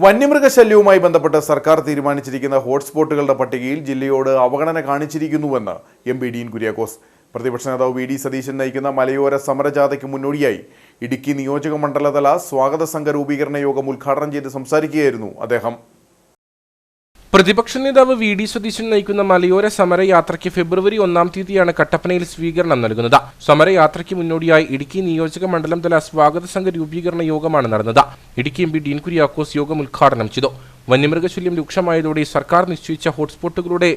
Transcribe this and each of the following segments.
വന്യമൃഗശല്യവുമായി ബന്ധപ്പെട്ട് സർക്കാർ തീരുമാനിച്ചിരിക്കുന്ന ഹോട്ട്സ്പോട്ടുകളുടെ പട്ടികയിൽ ജില്ലയോട് അവഗണന കാണിച്ചിരിക്കുന്നുവെന്ന് എം.പി. ഡീൻ കുര്യാക്കോസ്. പ്രതിപക്ഷ നേതാവ് വി.ഡി. സതീശൻ നയിക്കുന്ന മലയോര സമരജാഥയ്ക്ക് മുന്നോടിയായി ഇടുക്കി നിയോജക മണ്ഡലതല സ്വാഗത സംഘ രൂപീകരണ യോഗം ഉദ്ഘാടനം ചെയ്ത് സംസാരിക്കുകയായിരുന്നു അദ്ദേഹം. പ്രതിപക്ഷ നേതാവ് വി.ഡി. സതീശൻ നയിക്കുന്ന മലയോര സമരയാത്രയ്ക്ക് ഫെബ്രുവരി 1-ാം തീയതിയാണ് കട്ടപ്പനയിൽ സ്വീകരണം നൽകുന്നത്. സമരയാത്രയ്ക്ക് മുന്നോടിയായി ഇടുക്കി നിയോജക മണ്ഡലം തല സ്വാഗത സംഘ രൂപീകരണ യോഗമാണ് നടന്നത്. ഇടുക്കി എം.പി. ഡീൻ കുര്യാക്കോസ് യോഗം ഉദ്ഘാടനം ചെയ്തു. വന്യമൃഗശല്യം രൂക്ഷമായതോടെ സർക്കാർ നിശ്ചയിച്ച ഹോട്ട്സ്പോട്ടുകളുടെ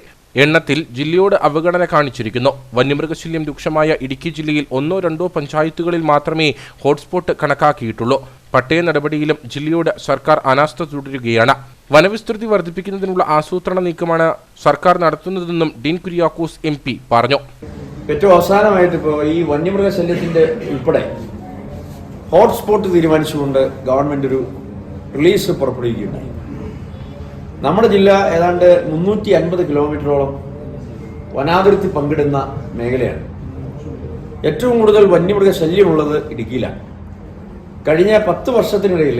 എണ്ണത്തിൽ ജില്ലയോട് അവഗണന കാണിച്ചിരിക്കുന്നു. വന്യമൃഗശല്യം രൂക്ഷമായ ഇടുക്കി ജില്ലയിൽ 1-2 പഞ്ചായത്തുകളിൽ മാത്രമേ ഹോട്ട്സ്പോട്ട് കണക്കാക്കിയിട്ടുള്ളൂ. പട്ടയ നടപടിയിലും ജില്ലയോട് സർക്കാർ അനാസ്ഥ തുടരുകയാണ്. വനവിസ്തൃതി വർദ്ധിപ്പിക്കുന്നതിനുള്ള ആസൂത്രണ നീക്കമാണ് സർക്കാർ നടത്തുന്നതെന്നും ഡീൻ കുര്യാക്കോസ് എം.പി. പറഞ്ഞു. ഏറ്റവും അവസാനമായിട്ട് ഇപ്പോൾ ഈ വന്യമൃഗശല്യത്തിന്റെ ഉൾപ്പെടെ ഹോട്ട്സ്പോട്ട് തീരുമാനിച്ചുകൊണ്ട് ഗവൺമെന്റ് ഒരു റിലീസ് പുറപ്പെടുവിക്കുകയുണ്ടായി. നമ്മുടെ ജില്ല ഏതാണ്ട് 350 കിലോമീറ്ററോളം വനാതിർത്തി പങ്കിടുന്ന മേഖലയാണ്. ഏറ്റവും കൂടുതൽ വന്യമൃഗശല്യമുള്ളത് ഇടുക്കിയിലാണ്. കഴിഞ്ഞ 10 വർഷത്തിനിടയിൽ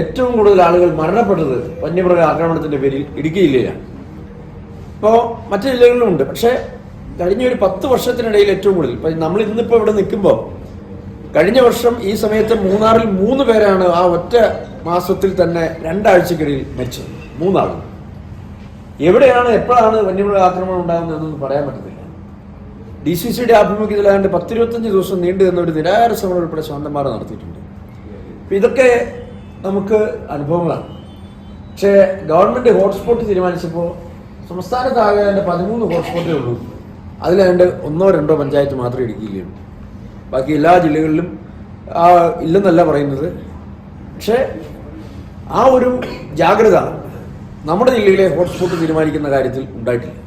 ഏറ്റവും കൂടുതൽ ആളുകൾ മരണപ്പെട്ടത് വന്യമൃഗ ആക്രമണത്തിന്റെ പേരിൽ ഇടുക്കി ജില്ലയിലാണ്. ഇപ്പോൾ മറ്റു ജില്ലകളിലുമുണ്ട്. പക്ഷേ കഴിഞ്ഞ ഒരു 10 വർഷത്തിനിടയിൽ ഏറ്റവും കൂടുതൽ ഇപ്പം നമ്മൾ ഇന്നിപ്പോൾ ഇവിടെ നിൽക്കുമ്പോൾ കഴിഞ്ഞ വർഷം ഈ സമയത്ത് മൂന്നാറിൽ 3 പേരാണ് ആ ഒറ്റ മാസത്തിൽ തന്നെ 2 ആഴ്ചക്കിടയിൽ മരിച്ചത്. 3 ആളുകൾ. എവിടെയാണ് എപ്പോഴാണ് വന്യമൃഗ ആക്രമണം ഉണ്ടാകുന്നതെന്നൊന്നും പറയാൻ പറ്റത്തില്ല. DCCയുടെ ആഭിമുഖ്യത്തിൽ ഏതാണ്ട് 10-25 ദിവസം നീണ്ടു നിന്ന ഒരു നിരാഹാര സമരം ഉൾപ്പെടെ ശാന്തന്മാർ നടത്തിയിട്ടുണ്ട്. അപ്പം ഇതൊക്കെ നമുക്ക് അനുഭവങ്ങളാണ്. പക്ഷേ ഗവൺമെന്റ് ഹോട്ട്സ്പോട്ട് തീരുമാനിച്ചപ്പോൾ സംസ്ഥാനത്താകെ 13 ഹോട്ട്സ്പോട്ടേ ഉള്ളൂ. അതിലേതാണ്ട് 1-2 പഞ്ചായത്ത് മാത്രമേ ഇടുക്കിയിലുള്ളൂ. ബാക്കി എല്ലാ ജില്ലകളിലും ഇല്ലെന്നല്ല പറയുന്നത്. പക്ഷേ ആ ഒരു ജാഗ്രത നമ്മുടെ ജില്ലയിലെ ഹോട്ട്സ്പോട്ട് തീരുമാനിക്കുന്ന കാര്യത്തിൽ ഉണ്ടായിട്ടില്ല.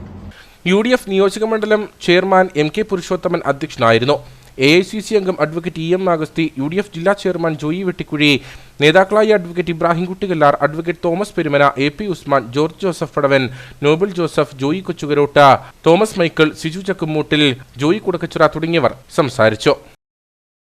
UDF നിയോജക മണ്ഡലം ചെയർമാൻ M.K. പുരുഷോത്തമൻ അധ്യക്ഷനായിരുന്നു. AICC അംഗം അഡ്വക്കേറ്റ് E.M. ആഗസ്തി, UDF ജില്ലാ ചെയർമാൻ ജോയി വെട്ടിക്കുഴി, നേതാക്കളായ advocate Ibrahim Kuttikallar, advocate Thomas Perumana, AP Usman, George Joseph Padavan, Nobel Joseph, Joy Kochukarotta, Thomas Michael, Siju Chakkumoottil, Joy Kudakkachira തുടങ്ങിയവർ സംസാരിച്ചു.